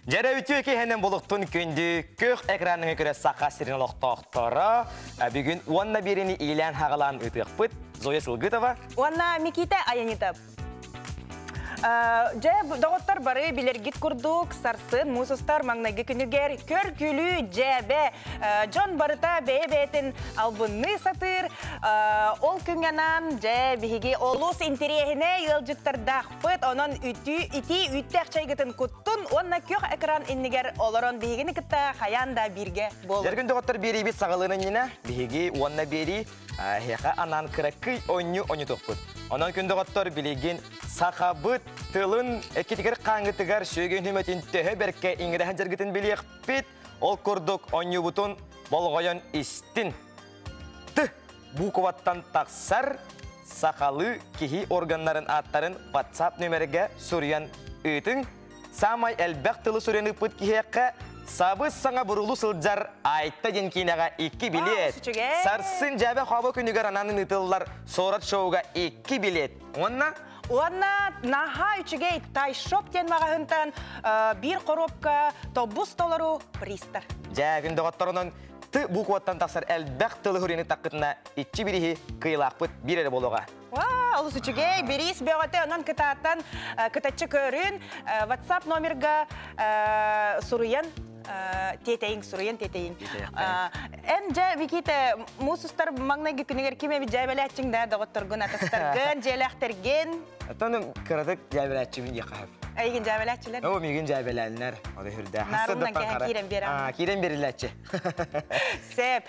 Жара үтіе кейхенен болуқтың күнді көк экранның көрі сақа сирин олықтақтары. Бүгін онна беріні илән хағалан өтіқ бұд. Зоя Сылгытова. Онна Микита Аянитов. Жа дағыттар бары билергит күрдік, сарсын, мусустар маңнайғы күнігер, көр күлі жәбе, жон барыта бәйбәтін албынны сатыр, ол күнгенан жа бігеге олус интерехіне елжіттардақ бұд, онын ити үттәқ чайгытын күттін, онна көк экран иннігер оларон бігегені кітті қаянда бірге болу. Жәргін дағыттар бері бет сағалының ені, бігеге онна бері хеқа анан кірәккүй ойны тоқпыд. Онан күнді ғаттар білеген сақабыт тылын әкетігер қаңғытығар шөген хүметін төхі бәрікке еңірәхін жәргітін білек бет, ол күрдік ойны бұтын болғайын істін. Ты бұқываттан тақсар сақалы кехи органларын аттарын WhatsApp нөмерге сүриян өтің, самай әлбәқ тылы сүрені бұт кехеққа Сабыз саңа бұрылу сылджар айтта ден кейінеға 2 билет. Сарсын жәбе қабы күнігер ананын ұтылылар сорат шоуға 2 билет. Онна? Онна наға үчіге тайшоп ден мағағынтан бір коробка тобус толару пристар. Жә күнді ғаттарынан ты бұқуаттан тақсар әлбәқ тылы хүрені таққытына 2 бірі қиылақ бұт бір әрі болуға. Олыс үчіге берейс беғаты онан кітаттан кітатчы көрін WhatsApp номерға сұруян тетейін, сұруян тетейін. Ән жа, Викита, мұсыстар маңнайғы күнігер кеме бі жәбәләтчің да дағыттырғын, атастарғын, желәқтірген. Атаным кірадық жәбәләтчімін еқағып. Әйген жәбәләтчілер? О, меген жәбәләлінер. Нарымнан кәрен берем. Керен беріләтчі. Сәп.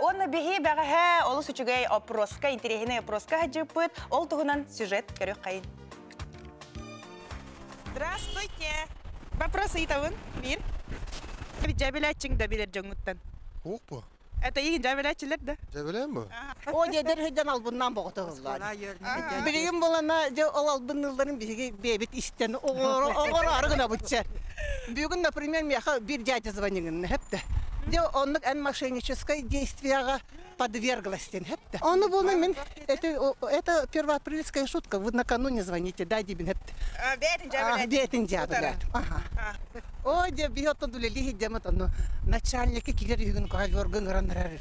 Оны бейі бәғі олыс үчіге опроска, интерехіне опроска ғаджыпыт, ол тұғынан сюжет көрек қайын. Здравствуйте. Вопросы итавын, бір. Жәбәләтчің да білер жоңыттан. Оқ па? Это егін жәбәләтчілер да? Жәбәлән ба? О, дедер хүден албыннан боғыты ғылдар. Білігін болана, ол албынылдарын бігі бейбет істен оғыр арығына бұтчар. Бүгін, например, меха бір дядя звонигін, хепті. Онық ән мошенническое действияға подверглась. Он был мен, это первоапрельская шутка. Вы накануне звоните, да, Дибин. Бетин дядя. О, где бьет он дулили, где мы там начальники кирюгин ковёрган раннер.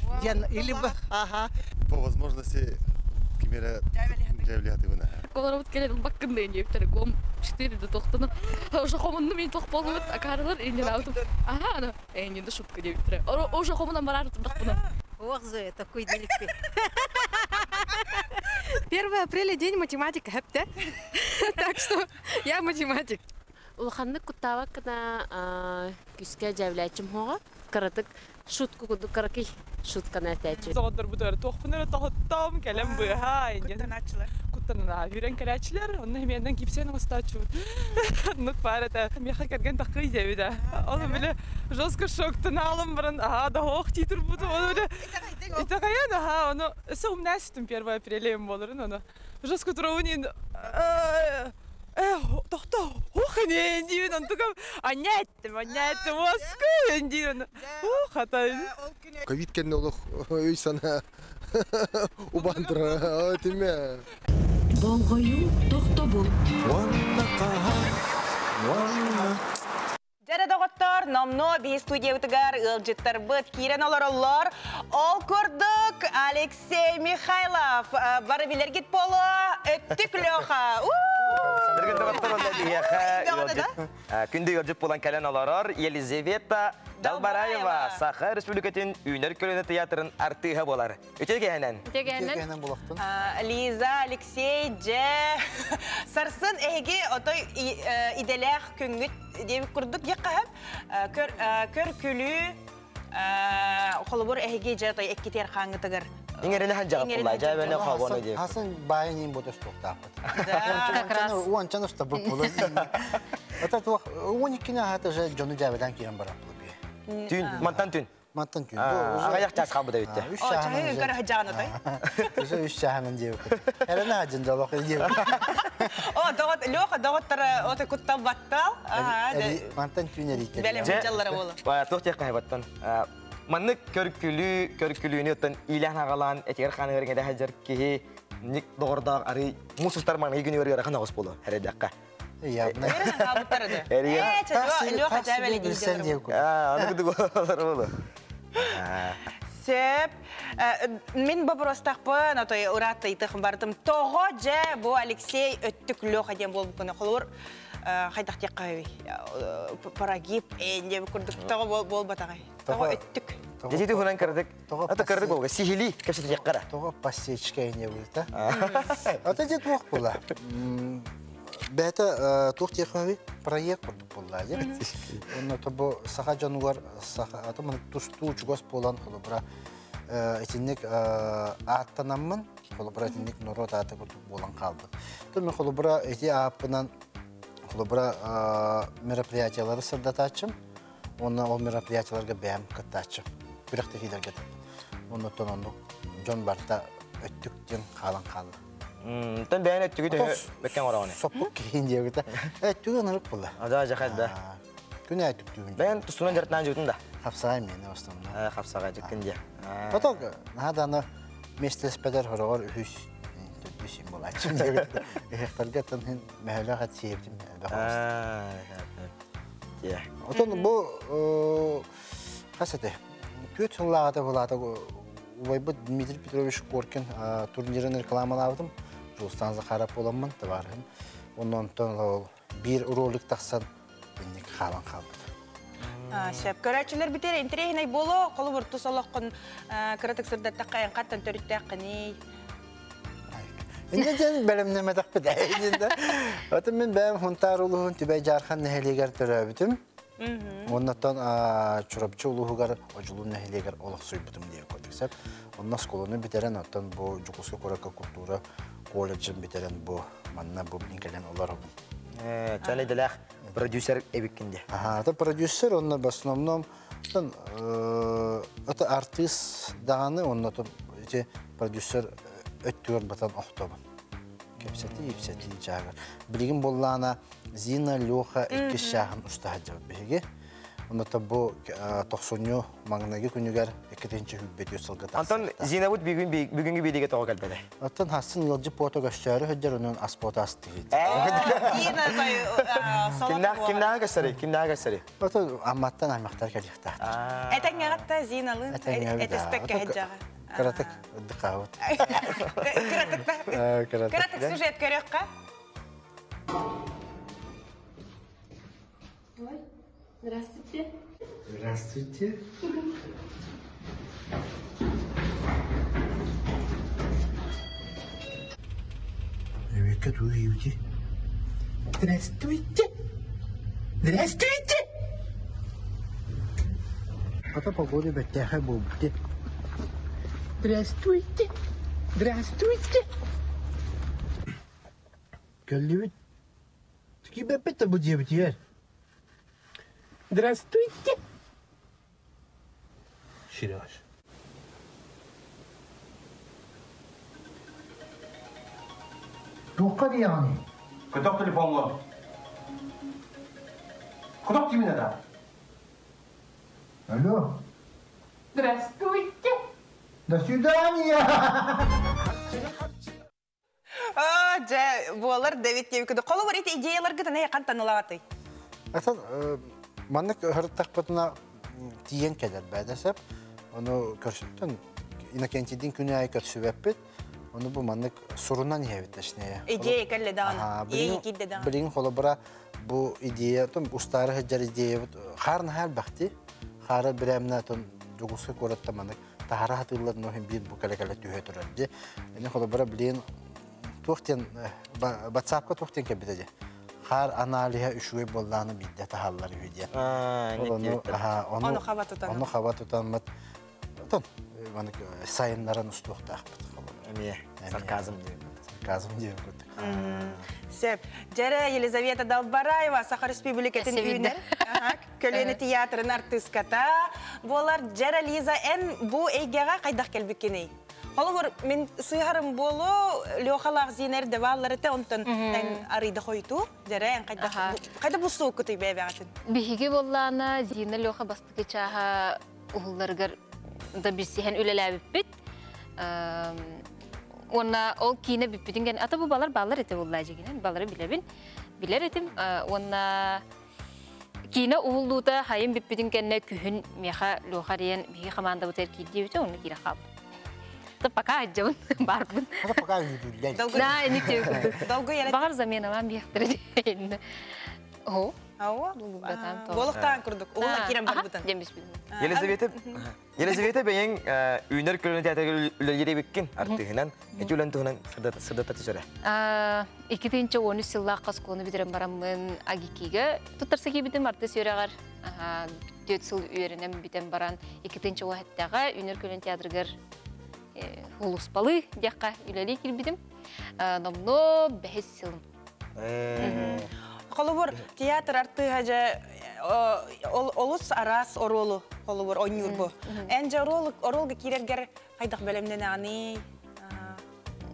Или бы, ага. По возможности кемера Жәбілет ивана. Колоровод келем баккынды ептер гом 4 до тоқтыны. Уже хомунны мен тоқ болмыт, акарылар инен аутым. Ага, ана, эненде шутка дептер. Уже хомунан барар тұқтыны. Ох, Зоя, такой деликты. 1 апреля день математика, хэпте. Так что я математик. Улханны куттава кына күскә Жәбілетчим хоға. Каратык шутку куду каракай шутка нәтәче. Зоғандар бұдары тоқпынары тағыттам, кәлем бұйға. Күттанатчылар. Күттанына үйрен кәрәтчілер, оны менден кепсен ұстачу. Нүк бар әті, меха кәрген тақы идеуді. Оны білі жосқы шоқтын алым бұрын, да оқ титір бұды. Оны білі итақаян, оны соғым нәсітім 1 апрелем болырын. Оны жосқы тұрауынен тоқта оқынен дейін, онтығым анеттім, оскын дейін. Қатайын. Ковид кәліне олық өй сана ұбандыра, өтіме. Болғайу тоқта бұл. Жәрі доғыттар, номно бей студия өтігар, ұлжыттар бұд, керен олар. Ол көрдік Алексей Михайлов. Бары білер кет болу, өттік лөға. Күнді үржіп болан кәлен оларар Елизавета Далбараева Саха Республикатын үйнер көліні театрын артыға болар. Өтеге әнен? Лиза, Алексей, Дже, Сарсын әйге отой иделәқ күнгіт деп күрдік еққағып, көр күлі қолыбыр әйге жатой әккетер қаңғытығыр. Иңеріне хан жағып бұлай, жәбәне қауғаны деп. Хасын байынен бұд ұстықтақпыд. Уанчан ұста бұл бұлы. Он екіне хаты жоны жәбәден кейін барап бұлы. Түн, мантан түн. Мантан түн. Ағаяқ жас қабы да өтті. Кәрі жағын ұтай. Үш жағынан деп. Әріні ажын жабақ деп. Леха доғыттары оты күттан баттал. Мантан түн әрейті. Бәлем жаллары болы. Тоқтек қайбаттан. Манны көркүлүүнү өттөн илан агалан этер ханырыгы да хажар ки ник дордаг ари мусустар маны игүнү өргө рахана гос боло хередакка. Явно. Аны күдү болор. Сеп, мен бабыростақпын, отой ұратты итіқым бардым. Тоғы жа бұл Алексей өттік лөқ әден болып күні қолыр. Қайдақ тек қай, парагип, әнде күрдік. Тоғы бол батағай. Тоғы өттік. Дежеті хүнан кірдік. Аты кірдік болға, сихили, көпсеті тек қара. Тоғы пассечка әне бұлды. Ата дет оқ бұла. Бәті тоқ текімі проект құрдық бұлла. Оны тұбы сақа жануар, атымын тұсту чугас болан қолы бұра етінік аттанамын, қолы бұра етінік нұрот аты құрдық болан қалды. Тұмын қолы бұра еті апынан қолы бұра мероприятиялары сырдатачым, оны ол мероприятияларға бәм кіттачым. Біріқті кейдер кетіп. Оны тұнынды жон барда өттіктен қалан қалды. Тен бәйін өттігі дөйі бәккен орағыны. Соппық кейін деугіті. Өттігі нұрық бұлда. Ада жақайды. Күн әттіктігін. Бәйін тұстынан жарттан жүрдің да? Қапсағай мені остымда. Қапсағай жүркін де. Оток, наданы местеспедер хорағар үхіс түсім бол әтшім деугіті. Эхтарға тынхын мәхілі қат сейбдім. Отон бұл қасыды. Көт сыллағаты болады. Убайбы Дмитрий Петрович Коркин турнирын рекламалавдым. Жолстанзы қарап оламын, табарым. Ондан бір ролик тақсан, беннек қалан қалбыды. Шәп, көрәтшілер бітер, интерейінай болу, қолы бұр тұсалыққын кіратық сырдаттақ қайын қаттан төріттәқ қыней. Енген бәлімнеме тақпы дәйінді. Отын мен бәйім хұнтар ұлығын түбәй жархан нәхелегер түрәбітім. Оннаттан чурапчы ұлығығар ұжылу нәхелегер олық сұйбытым дейі көдіксәп. Онна сколыны бітерен, оттан бұл жүқысқы көрәкі культура колледжін бітерен бұл манна бұл бінкелен олар ұғын. Чәлі діләқ продюсер әбіккінде. Ата продюсер, онна в основном это артист дағаны, оннаттан продюсер өттігір батан оқтабын. Кепсеті жағыр. Білігін боллана Зина Леха ikki шағын ұстағы жауып бейге. Оннаттан бұл 90 маңынағы күнігер 2-ші хүббет өсілгі тақсыр. Антон, Зина бұд бүгінгі бейдеге тоғы кәлбеді? Аттан хасын елжі пото көстері өддер оның аспота асты дейді. Зина той Кімнағы көстері? Аттан амматтан аймақтар кәліқтақты. Әтәң ағатта Зиналын, әтеспек кәйт жағы. Кіратық ұддықауыт. Кіратық сюжет көрекқа? Здравствуйте. Здравствуйте. Века дуете. Здравствуйте. Здравствуйте. Ата погода бәттәхә булды. Здравствуйте. Здравствуйте. Кәллебет. Тики бәппетті бұл дебет. Здравствуйте. Сереж. Тоққа deyani. Каток телефонға. Каток тиміне да. Алло. Здравствуйте. До свидания. Болар Давид Тевикуды. Қолы бар еті идеяларға да нәйі қантан ұлағаты? Асан, маннык хырттақпытына тиен кәдер бәдәсәп, оны көрсіптін, инакентидин күні ай көрсібәппет, оны бұл маннык сұрынан ебеттәшіне. Идея кәлі дағаны, ейі кейді дағаны. Білігін қолы бұра бұл идея, ұстары хыджар идея, қарын әр бәқті, қары бір әміне жүгісі көрітті маннык, тағара хатыларын оғын бір бұл кәлі-кәлі түйе тұрады. Әне қолы бұра білігін тоқтен, батсапқа тоқтен кәбетеді. Қар аналиға үшуе болланы бидді тағалар үйде. Оны қаба тұтан. Оны қаба тұтан мұт. Сайынларын ұстуқты ақпыт. Әме, сарказм дейін. Сарказм дейін көтті. Сеп, жәрі Елизавета Далбараева, Саха Республикатын үйінер. Көлені театрын артыската. Болар жәрі Лиза ән бұл әйгеға қайдақ кәлбіккеней. Қолы мен сыйғарым болу, леоқалақ зейнер девалларыты онтын арыйды қойду. Жәрі ән қайда бұл суық күті бәйбе ағатын? Бейге болланы зейні леоқа бастығы чаға ұғыларғар да бір сейхен өлелі әбіппет. Ona ol kine bipidin gen ata bu balar ete vallahi jeginen baları biler etim ona kine uğulluda hayın bipidin genne kühün meha lohariyen bir komanda bu terki diyorsa onu kira kal. Da paka acabın barbun. Hadi paka yürüdüler. Na ini diyor. Dalga yere. Bakar zamana ben bir yaptıracağım. Oh. Ава. Болықтан күрдік. Ола керем бар бұтын. Елизавета бәйін үйінер көріне театрға үлелері беккен артығынан, әті өлен тұғынан сырдата түсірі. 2-13 жылға қас қоны бідірім барамын агикиге. Тұттарса кебідім арты сөрағар. 4 жыл үйерінен бітім баран 2-ші уақыттаға үйінер көріне театрғар ұлыспалы деққа үлелі келбідім. Номно 5 жылым. Холовор театр арты хажа олус арас оролу холовор ойнур бу. Энже оролга кирергер кайдак белемден аны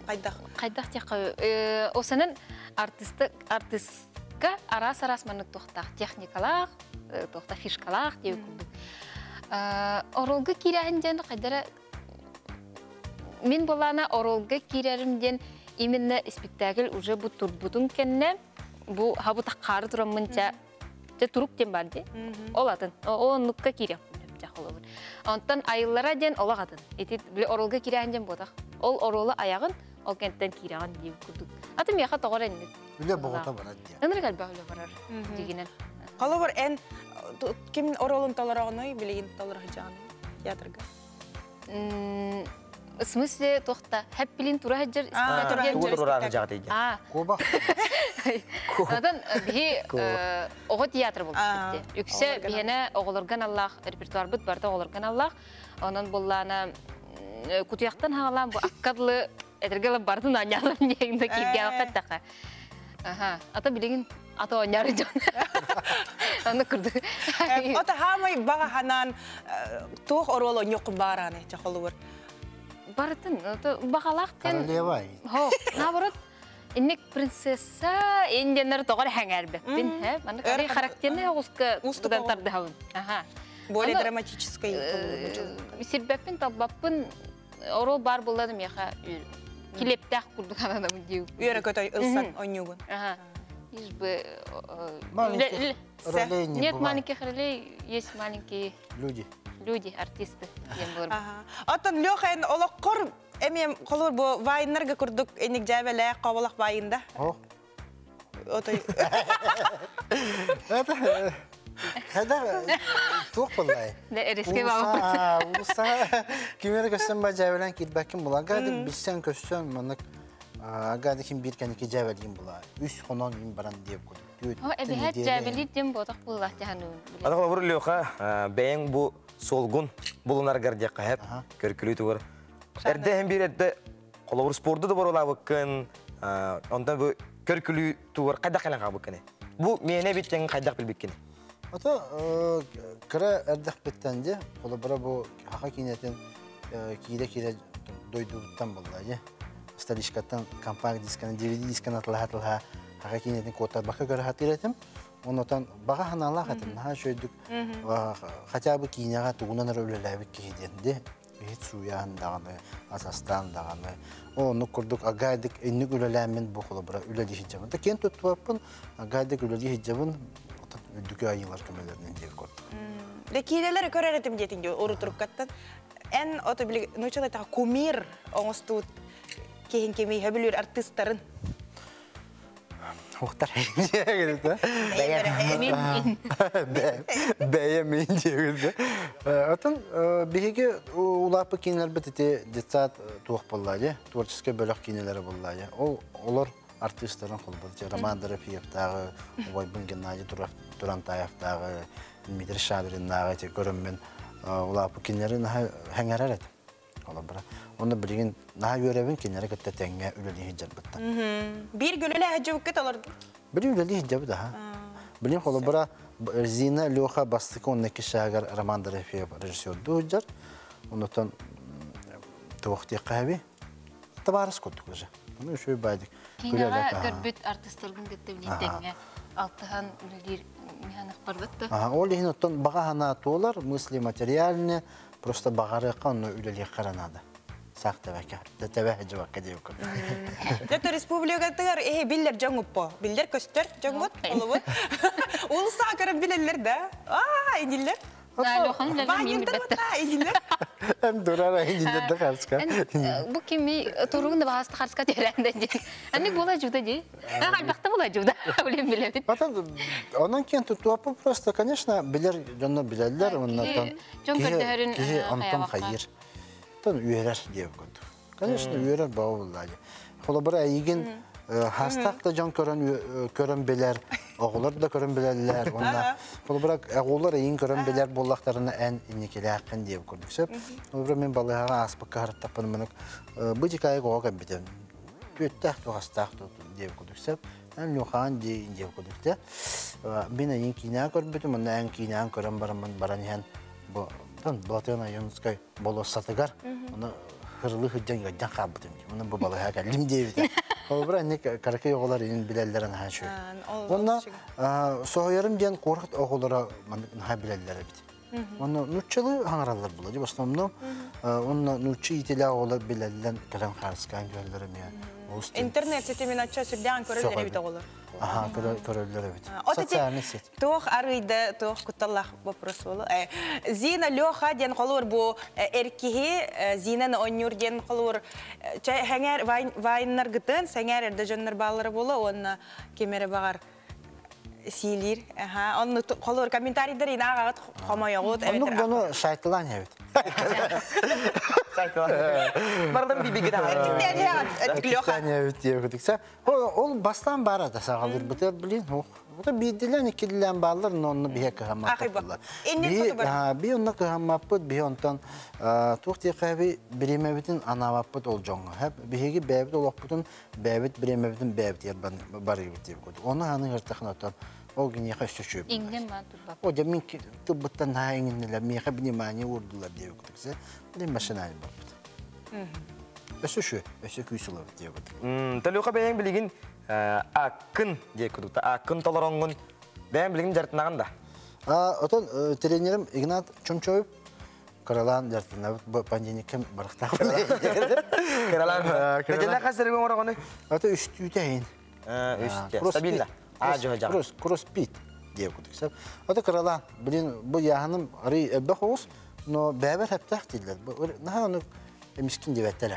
кайдак тек осанын артистка арас маннык тохтак техникалак тохта фишкалак деп күрдүк. Оролга кирәһенден кайдара мен болана оролга киреримден именно спектакль уже бу турбутун кенне bu habu takkar turamınca te turuk dem bardı. Oladın. O nukka kirek olur. Ondan ayıllara den olagadın. Eti bile orolga kireken bodak. Ol orolu ayağın ol kentten kireken diye kurduk. Atım yaha toğra enlik. Bile boğata var diye. Önür kalba öyle varar. Diginen. Kalabur en kim orolun talarağını bileyin talaracağını teatrga. В смысле, тохта, hep bilin tura hacer. Koba. Adan bir oğu tiyatr buldu. Yükse bihine oğulurgan Allah repertuar bud barda oğulurgan Allah. Onun bullana kutuyaktan hağalan bu akkadlı edirgele bardın anyalan diyeginde kirge alkat taka. Ata bilegin ata oynarı can. Onu kurdu. Ata hamay bağa hanan tuğ orolu yok barane çakolu var. Barıtın, bakalakten. Karalevay. Ho, nabarot. İnnek prinsesa, indianlar toğar hangar be. Ben he, bana kari karakterine ustudan tardı havun. Более драматической. Сирбеппин табаппын орол бар булладым яха. Килептах курдук анадам дию. Үйрө көтөй ылсан ойнугун. Избы Ролей нет маленьких ролей, есть маленькие люди, артисты. Атын Лёхайн олоққор эмем колор бу вайннарга курдук эник жабеле кабалак вайында. Отой. Hada çok kolay. Ne riske var. Usta kimere göstersen bacavelan kitbakim bulan. Gadik bizsen kösten manak. Gadikin bir kaniki javelin bulan. Üç konan bin baran diye koyduk. O evet javelin dem bodak bulan canım. Ada kolor Lyoha beyin bu solgun bulunar gardiyak hep körkülü tuvar. Erde hem bir erde kolor sporda da var ola bakın. Ondan bu körkülü tuvar kaydak kalan kabukene. Bu mene biten kaydak bilbikene. Ata kara erdak bittendi. Ola bara bu hakinetin kire doyduktan vallahi. Stalişkattan kampanya diskanı, DVD diskanı atlahatılha hakinetin kotar baka göre hatiretim. Ondan baka hanalar hatim. Ha şöydük. Hatta bu kinaga tuğunan öylelebik kihdendi. Hiç suyan dağını, asastan dağını. Onu kurduk agaydık enlik ülelemin bu kola bara üleli hicabın. Da kent tutupun agaydık üleli hicabın Dükkü ayılar kömelerinden diye korktu. Lekideleri köreretim diyetin diyor, oru turukattan. En otobili, nuçalı ta kumir oğustut kehin kemi hebilür artistlerin. Muhtar diye geldi. Beğenmeyin diye geldi. Atan biriki ulapı kineler bititi ditsat tuğuk bulladı. Tворческий bölük kineleri bulladı. Olur artistlerin kulbudu. Roman Darafiyev'dağı, Oybun Gennady Durantayev'dağı, Dmitri Şabirin'dağı görünmen ulapı kineleri hangarar edi. Onu bilgin daha görevin kinleri gitti tenge üleli hicab bitti. Bir gülüle hacı vakit alırdı. Bir üleli hicab daha. Bilin kolu bura Zina Lyoha bastık ondaki şagar Roman Darafiyev rejisördü hicab. Ondan tuğukti kahve tabarız kurduk hocam. Onu şöyle baydık. Kinara görbüt artistlerin gitti bilin tenge. Altıhan üleli mihanak barbattı. O lihin ondan bağa hana tuğlar, мысли материальные, просто бағарыққа оны üleli qaranады. сақта бәке. Тәбә жабаққа дейік. Жөті республикатығар биллер жаңыппо. Биллер көстер жаңыппо. Улыса көріп білелер да. Инелер. Әм дұрар инелерді қарсқа. Бұл кеме тұрғынды бағасты қарсқа терәнді де. Әмек бола жүді де. Әлбақты бола жүді. Өлем біледі. Онан кейін тұтуапы просто, конечно, білер, жоны білелер. Кеге антон қайыр. Тон үйерер деп көндік. Конечно, үйерер бау болады. Қолы бір әйген хастақ да жон көрін білер, оғылар да көрін білерлер. Қолы бірақ оғылар әйін көрін білер болақтарына ән инекелі ақын деп көрдіксіп. Қолы бірақ мен балыға аспыққа қарып таппын мүнік. Бұдик айық оға бітін. Төттәқ тұғастақ деп көрдіксіп. Ән лоқан дейін деп көрдікті. Мен әйін кейінен көріп бітім, мұнда ән кейінен көрін баран ең. Бұлатығына юнускай болу сатығар. Hırlı hıccan yaddan qabıdım. Onun bu balığa gəldim deyirdi. O bura ne karakay oğullar inin biləllərin ha şu. Ondan soğuyarım diyen qorxut oğullara ha biləllərə bit. Ondan nutçalı hangarallar buladı. Başlamda ondan nutçı itilə oğullar bilələn qaran xarıskan görürüm ya. İnternet sitemi açça sürdən körülləri bit oğullar. Aha, körülləri bit. Социальный сеть. Тох арыйда, тох куталлах вопрос болу. Зина Лёха ден қалуыр бұл әркеге Зинаны онюр ден қалуыр. Хәңер вайыннар гытын, сәңер әрді жоннар балары болу, оны кемері бағар сийлер. Оны қалуыр комментарийдер ина ағағыт қамай ағыт. Оны бұны шайтылан әбет. Бардым бибигін ағыр. Ол бастан барады сағалыр. Бұты білін, бұты бейділен екеділен балыр, оны бейе қығамап бұлар. Бей онына қығамап бұд, бей онтан тұқты қәбі біремәбетін анавап бұд ол жоңға. Бейге бәбіт олақ бұдын, бәбіт біремәбетін бәбіт ер бар ебіт деп көді. Оны ғаның ғыртақын отан. Ол генеха все чует. Инген ба турба. О, я минки тубтан на ингенлер, меха внимание урдулар девок, так се. Блин машина не бабт. Все чует, все кюсилов девок. Талюха бәйен билигин акын деп көдүктө. Акын толороңун бәйен билигин жартынаганда. Отон тренерим Игнат Чумчоев Каралан жартынабыт бу пандемикем барыкта. Каралан. Кеде хасыргын орогону. Ата үстүтәйин. Үстү. Стабильно. Кросс-пит деп көдіксіп. Оты қыралан, білін, бұл яғаным ары әббі қоғыз, но бәбір әптәқ дейділер. Наға оны әмескін деп әттәр.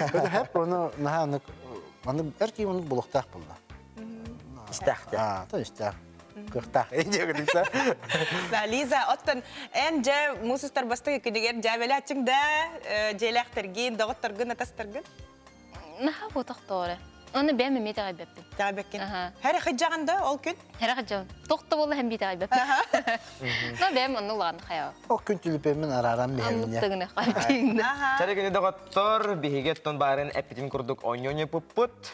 Оты әп оны, наға оны әркей оны бұлықтақ болды. Істәқ де. Та істәқ. Қықтақ деп көдіксіп. Лиза, оттан ән жә мұсыстар бастығы күнігер жәбелі әтчіңді жәләқтірген, дағыттыргын, атастыргын? Наға бұтық тоғыры. Оны бәмі мете ғайбәппін. Ғайбәпкен. Әрі қыджағында ол күн? Әрі қыджағын. Тоқты болы әм бете ғайбәппін. Но бәм оны ұлағын қаяу. О күн түліпемен арарам бәміне. Амлықтығыны қайбәппін. Чәрі күні доғыттор, бігегеттон барын әппетін күрдік ойньоне пұппыт.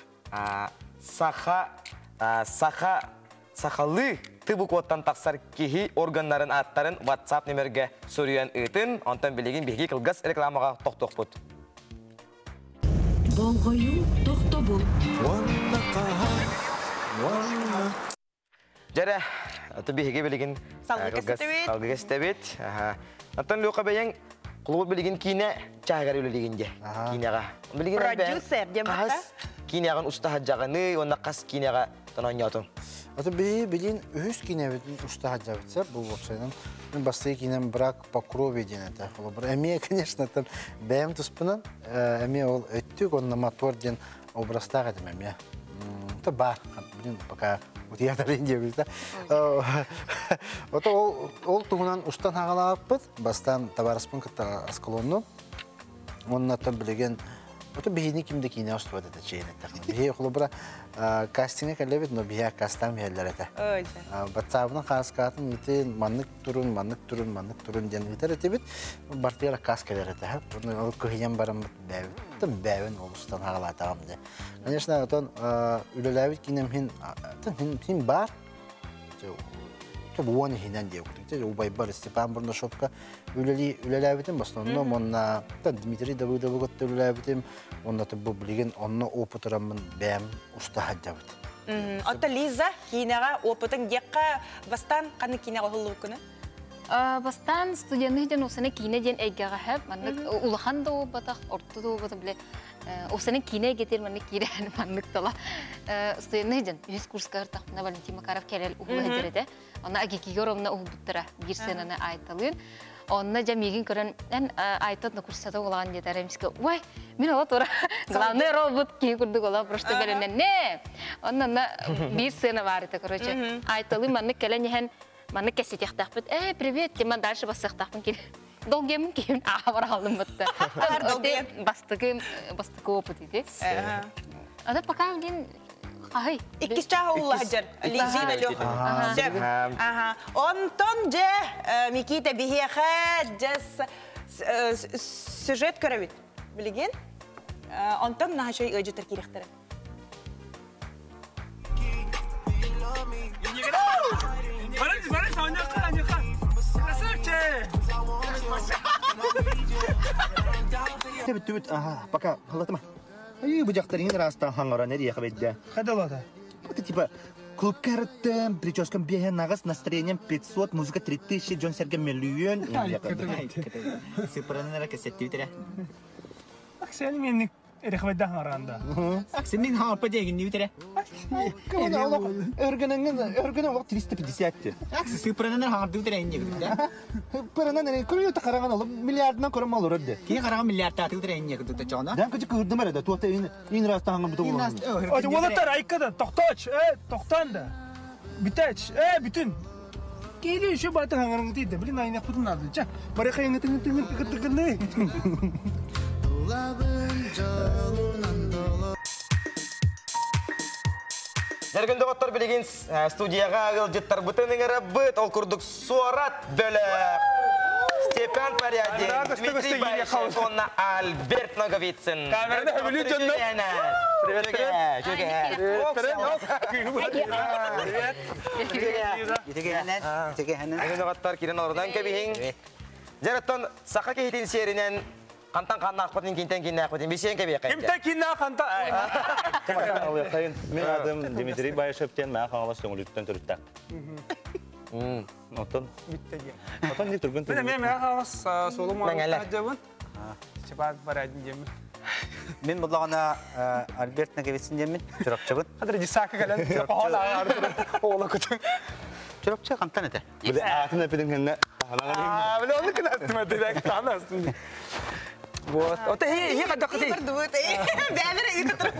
Сақалы тыбық оттан тақсар кехи органларын аттарын WhatsApp нөмерге сөрүйен ұйтын, онтан білеген бігеге қылғас рекламаға тоқ-тоқ бұд. Болғойу тоқты бұл. Жәрі, аты бігеге білеген салғы кәстебет. Аттан лөқа бәйен құлғы білеген кейіне чағығар өлілегенде. Продюсер дем бақта? Кейінеғын ұста хаджағыны, онна қас кейінеға тонан ятын. Аты білген үз кейінебетін ұста хаджағытса, бұл оқшайынан. Мен бастығы кейінем бірақ покрове дейін әті. Әме, конечно, бәйім тұспынан, әме ол өттік, онына мотор дейін обрастақ әдім әме. Это бар, блин, пока вот я даже не говорю, да. Вот ол тугунан устан хагалап бит, бастан табарыспын кытта аскалонну. Онна та билеген, вот бихини кимде кине остуат это чейне такны. Бихи хлобра кастинге келебит, но бихи кастам хеллерете. Ой. Батсабын хаскатын ите маннык турун ден итерете бит. Бартыра кас келерете. Буну ол кыйын барам бәвит. Тым бәвин ол устан хагалатагам де. Конечно, отон үлеләбит кинем хин бар. Буоны хинен деп күтүктө убай бар Степан Бурнашовка үлеләбитим бастонно монна Дмитрий Давыдов үлеләбитим онна бу билген онно опытырамын бәм уста хаджабыт. Ата Лиза кинега опытың якка бастан каны кинега хуллу күнү? Бастан студияны ден осыны кейіне ден әйгеға хэп, маннык улахан да обатақ, орты да обатақ біле. Осыны кейіне кетер маннык кейрен маннык тала. Студияны ден 100 курска артақына Валентин Макаров кәрел ұғылы әдереді. Она агекиге оромна ұғылбыттыра бір сенаны айталын. Онна жамегин көрін, ән айтатны курсада олаған деді әреміске. Ой, мен ола тұра. Главный робот кей күрдік ола, просто берінен. Не! Онна бір сена бар еді, короче. Айталын маннык кәлен ехен Маны кәсетектақпыт. Привет, тема дальше бассақтақпын келі. Долгемін кейін ағабар алдым бұтты. Бастығы опыт еді. Ада пока мен қағай. Иккіс чаға ұлла жар. Лизина лёха. Онтон же Микита бігеға жас сюжет көрәбіт. Білеген? Онтон наға шөй өжетір керектірі. Барай, сауындақа. Красавче! Түбіт, пока халатыма. Ай, бұжақтарың раста хаңғара нәре яқабетті. Қада олады? Это типа клуб кәріттім, прическам бейген нағыз, настроением 500, музыка 3000, Джон Серге миллион. Сыпыранын әрі кәсетті бітірі. Ақсәлі менің әріқабетті хаңғаранда. Ақсәлі мен хаңғарпа дегенді бітірі. Кәуіне олық, өргінің олық 350-ті. Ақсы сыпыранын әрі хаңғарды бітірі әйінде бітірі. Пырынан әрі көрі қараған олып миллиардынан көрім алыр өдді. Кейін қараған миллиардта аты бітірі әйінде күдікті жоғына? Дән күчі көрдім әрі, туақта ең раста хаңғар бұты болуын. Олаттар айқада, тоқтач, тоқтанды. Бітәч, бүтін. Кейлі үші баты хаңғарың дейді, білін айнақ бұтын ады. Жа, бары қайыңы тыңы. Нәргінді ғоттар білеген студияға ағыл жеттар бұтының әрі бұт, ол күрдік Суарат бөлі. Степан Порядин, Дмитрий Байшев, онна Альберт Ноговицын. Камерді өбілі жөнді. Привет, Нәргінді ғоттар керен ордан көбейін. Жараттан сақа кейтін серінен Қантан қанна ақпатын кентен кенне ақпатын бесен кәбе қайын. Кемтен кенне қантан. Мен адым Дмитрий Байшевтен мәң қаңылас төңіліктен түріттақ. Отын? Отын не түргін түргін? Мен қаңылас солым жабын. Степан Порядин жемін. Мен бұлағына Альберт Ноговицын жемін, жүрапчығын. Қадыр жисақы кәлін, қоғалы ағарды оғылы күтің. Жүрапчығы қантан әті? Біле атын әпінің кәнне Біле оны күн астым әті, қаны астым. Вот. Вот и когда ты. Бәлер итер.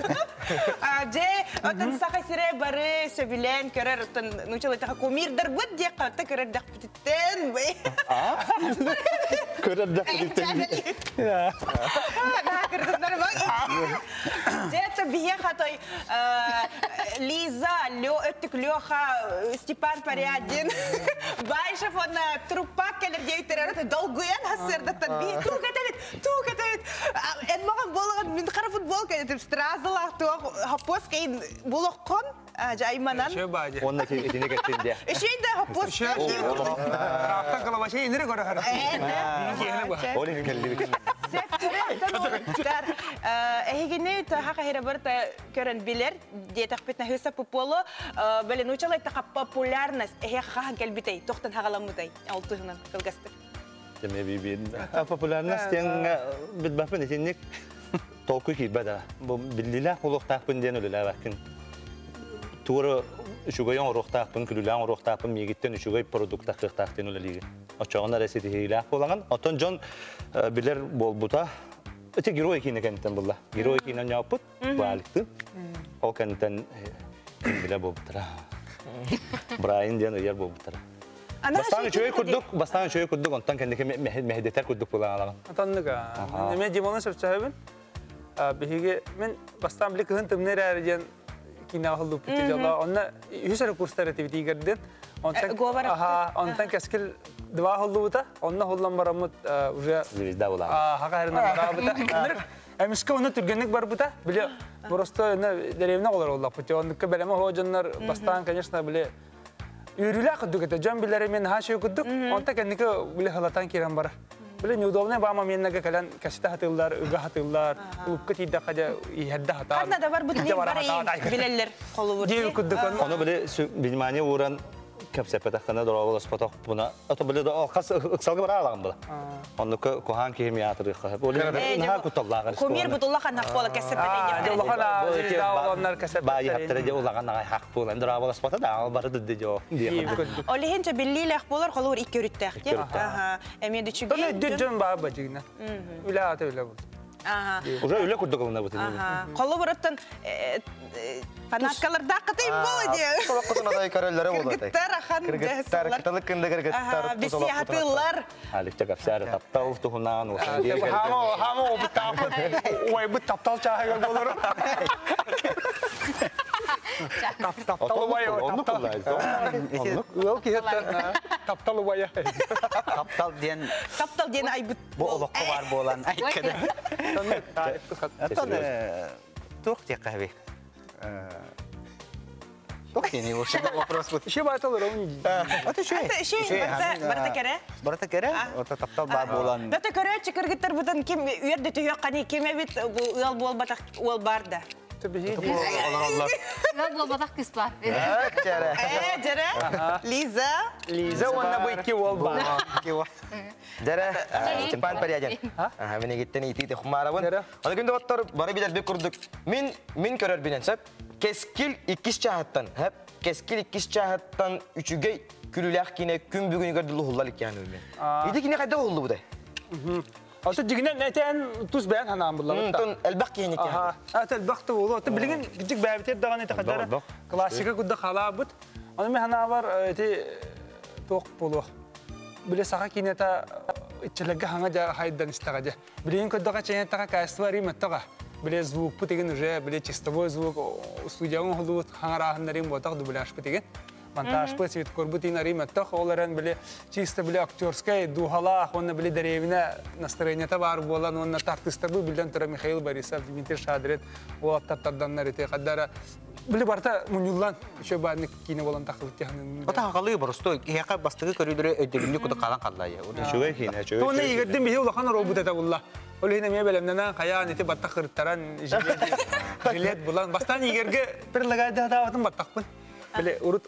Же, отын саха сире бары сөбилен көрер отын нучал итаха кумирдер бут де какта көрер дак битен бе. Көрер дак битен. Я. Көрдер бар. Же то бие хатой Лиза, Öttük Лёха, Степан Порядин. Байшев он трупак келер дейтерер долгуян хасердаттан бие. Туга En magan bolgan min khara futbol kay tip strazala to hapos kay bolokon jaimanan. Onna ki etine getirdi. Şeyde hapos kay. Raftan kala başı indir gora hara. Onu kelli. Sekter. Ehigini ta haka hera barta kören biler diye takpetna hüsa popolo böyle nuçalay ta popularnas ehya ha gelbitay toxtan hagalamutay altıhnan kılgastık. Deme bibin. Popülernas yang bitbahpın etinlik tolku ki bada. Bu bildiler uluqtaqpın den ölüler bakın. Tuğru şugayon uluqtaqpın, külülen uluqtaqpın miyegitten şugay produkta qıqtaqten ölüliği. Oçağına reseti heylah olan. Oton John bilir bol buta. Öte giro ekine kenten bulla. Giro ekine yapıp balıktı. O kenten bile bol butra. Brian den yer bol butra. Bastan şöyle kurduk, ondan kendine mehdeter kurduk bulan. Atanlıga. Ben cimonun sırçayım. Bihige men bastan bile kızın tımner ergen kina halı putu jala. Onna hüsar kurslar aktivite gerdin. Ondan keskil dua halı buta. Onna halılan baramut uca. Zivizda bulan. Haka herina buta. Emiska onu Türkgenlik var buta. Bile prosto ne derevne olur Allah putu. Ondan beleme hocanlar bastan конечно bile Yürüyle kuduk ete, can bilere men ha şey kuduk, onta kendike bile halatan kiran bara. Bile nudovne bama mennege kalan kasite hatırlar, uga hatırlar, ulukka tidda kaja ihedde hatar. Karna da var bu tip bare bileller kolu vurdu. Diye kuduk onu. Onu bile bilmane uğran кепсепетахкана дорабылас поток буна отобылы да кас ыксалга бара алаган бала. Оннука кохан кемиятыр кахып. Олар наха куталлаган. Комир бутулла хана кола кесепетен. Олар кесеп. Бай яптыры же улаган нагай хак болан дорабылас пота да бары дыды жо. Олехенче биллилех болар холор иккөрүттэх те. Аха. Эми дичиге. Тоне дүжөн баба жигна. Үлаата үле бу. Ага. Уже үле курдугулна бу. Ага. Холобораттан фанаткаларда кытым болду. Солоққытына да короллары болды. Кыргыттар ахан кыргыттар, кытылык кынды кыргыттар. Биси хатылар. Алифте капсары таптал тухунан усан. Хамо бутапы. Ой бут таптал чагы болор. Таптал бай. Таптал бай. Таптал ден айбыт болоққа бар болан айкады. Тух те кахви. Тух те не вообще вопрос вот. Еще баталар он. Это еще. Барта кере? Вот таптал бар болан. Бата кере чикыргыттар бутан ким үйөрдө түйөк кани кеме бит уял бол батак уял барда. Ла батак кис бар. Жере. Лиза онна быйки ол бар. Жере, Степан Парядин. Мен гиттен ити хумарабын. Аны күндө оттор бары билер бек курдук. Мен көрөр бинен сеп. Кескил 2 чааттан, хеп. Кескил 2 чааттан 3-гө күлүләк кине күн бүгүн көрдү лухуллалык яны мен. Иди кине кайда болду бу да? Аты дигинен нетен туз бән ханам булла. Тон элбак кийин экен. Ага. Аты элбакты болду. Аты билген гижик бәбитер даган эте кадара. Классика кудда халабыт. Аны мен хана бар эти ток болу. Биле саха кинета ичелеге ханга жа хайдан истагажа. Билген куддага ченетага кайствари меттага. Биле звук путеген уже, биле чистовой звук студияның холу хангарахындарым ботак дубляж путеген. Монтаж пытит корбутин ариматтах оларан биле чисто биле актерская духала онна биле деревня настроение товар болан онна артистар бу билен тора Михаил Борисов Дмитрий Шадрет ол таттарданнар эте кадара биле барта мунюллан еще бадник кине болан тахылык яхны Ота калы просто яка бастыгы көрүдүрө өдөгүндү куда калан каллай. Шугай кине, шугай. Тоны игердим бие улахан робот эте булла. Ол эне ме белемнен каян эте батта кырттаран жилет булан бастан игерге бир лагайда да атым баттакпын. Биле урут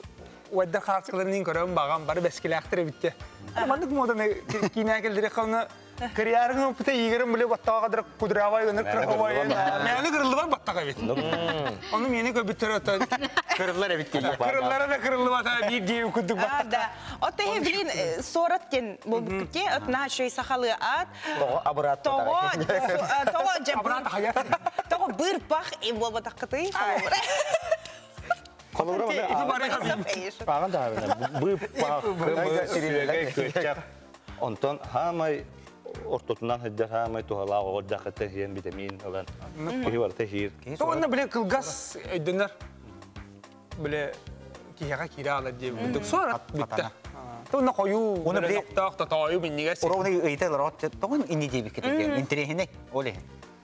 Уайда хасқыларының көрем бағам бары бәскелі әқтірі бітті. Мандық моданы кейіне әкелдері қалыны карьерің өпіте егерім біле баттаға қадыр құдыравай өнір қырқывай. Мәні қырылы бар баттаға бет. Оны мені көбіттір өтін. Кырыллар әбіткен. Кырыллары да кырылы бата бір дейі күдік баттаға. Оты хевлин сорат кен бұл бүкке, отна шөй сақалы ат. Тоғы абырат. Тоғы бір пақ ем бол батаққыты. Паган да бу пак онтон хамай ортотунан хыддар хамай тухала орда хата хен витамин алан ки бар тахир Тоны биле кылгас өйдөнөр биле кияга кира алат деп бүдүк сорат битте. Тоны кою оны биле тахта таю миннигес. Ороны ыйталар от тогун инни деп кеткен. Интерехне оле.